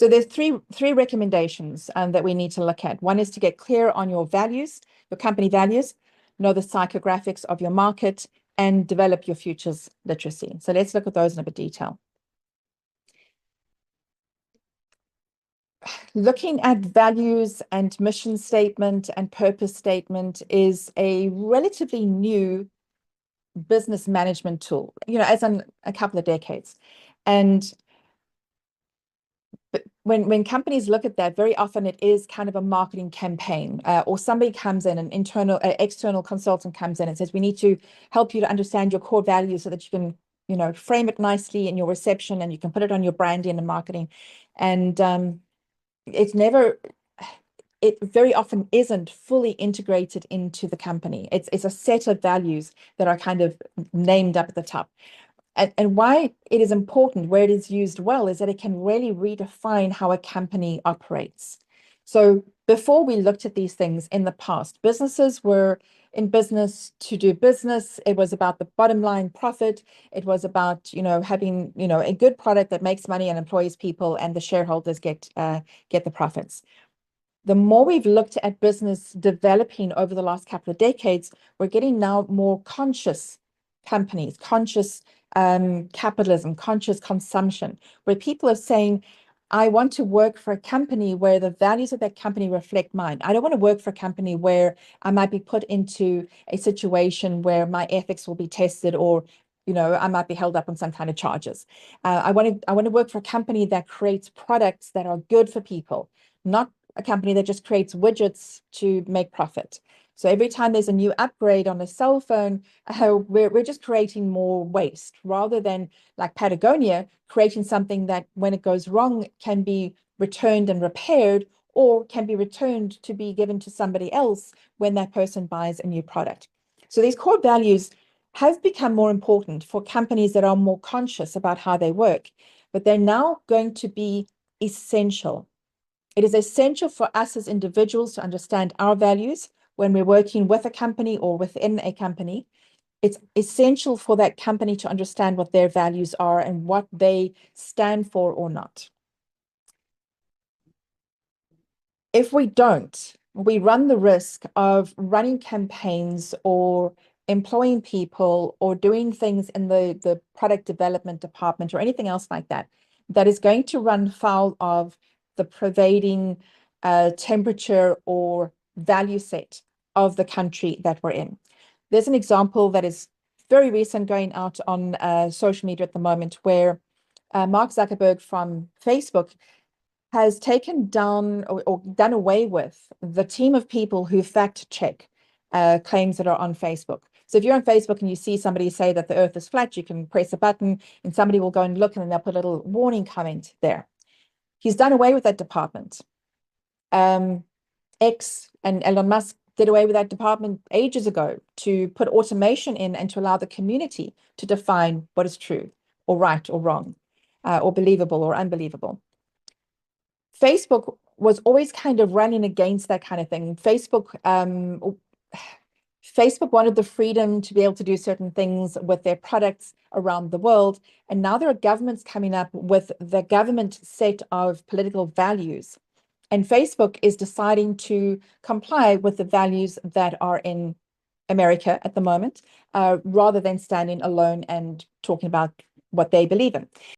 So there's three recommendations that we need to look at. One is to get clear on your values, your company values, know the psychographics of your market, and develop your futures literacy. So let's look at those in a bit of detail. Looking at values and mission statement and purpose statement is a relatively new business management tool, as in a couple of decades. And but when companies look at that, very often it is kind of a marketing campaign, or somebody comes in, an external consultant comes in and says, we need to help you to understand your core values so that you can, frame it nicely in your reception and you can put it on your branding and marketing. And it very often isn't fully integrated into the company. It's a set of values that are kind of named up at the top. And why it is important, where it is used well, is that it can really redefine how a company operates. So before we looked at these things in the past, businesses were in business to do business. It was about the bottom line profit. It was about, having, a good product that makes money and employs people, and the shareholders get the profits. The more we've looked at business developing over the last couple of decades, we're getting now more conscious companies, conscious capitalism, conscious consumption, where people are saying, I want to work for a company where the values of that company reflect mine. I don't want to work for a company where I might be put into a situation where my ethics will be tested, or I might be held up on some kind of charges. I want to work for a company that creates products that are good for people, not a company that just creates widgets to make profit. So every time there's a new upgrade on a cell phone, we're just creating more waste, rather than, like Patagonia, creating something that when it goes wrong can be returned and repaired, or can be returned to be given to somebody else when that person buys a new product. So these core values have become more important for companies that are more conscious about how they work, but they're now going to be essential. It is essential for us as individuals to understand our values when we're working with a company or within a company. It's essential for that company to understand what their values are and what they stand for or not. If we don't, we run the risk of running campaigns or employing people or doing things in the product development department or anything else like that, that is going to run foul of the prevailing temperature or value set of the country that we're in. There's an example that is very recent going out on social media at the moment, where Mark Zuckerberg from Facebook has taken down or done away with the team of people who fact check claims that are on Facebook. So if you're on Facebook and you see somebody say that the earth is flat, you can press a button and somebody will go and look, and then they'll put a little warning comment there. He's done away with that department. X and Elon Musk did away with that department ages ago to put automation in and to allow the community to define what is true or right or wrong, or believable or unbelievable. Facebook was always kind of running against that kind of thing. Facebook wanted the freedom to be able to do certain things with their products around the world. And now there are governments coming up with the government set of political values. And Facebook is deciding to comply with the values that are in America at the moment, rather than standing alone and talking about what they believe in.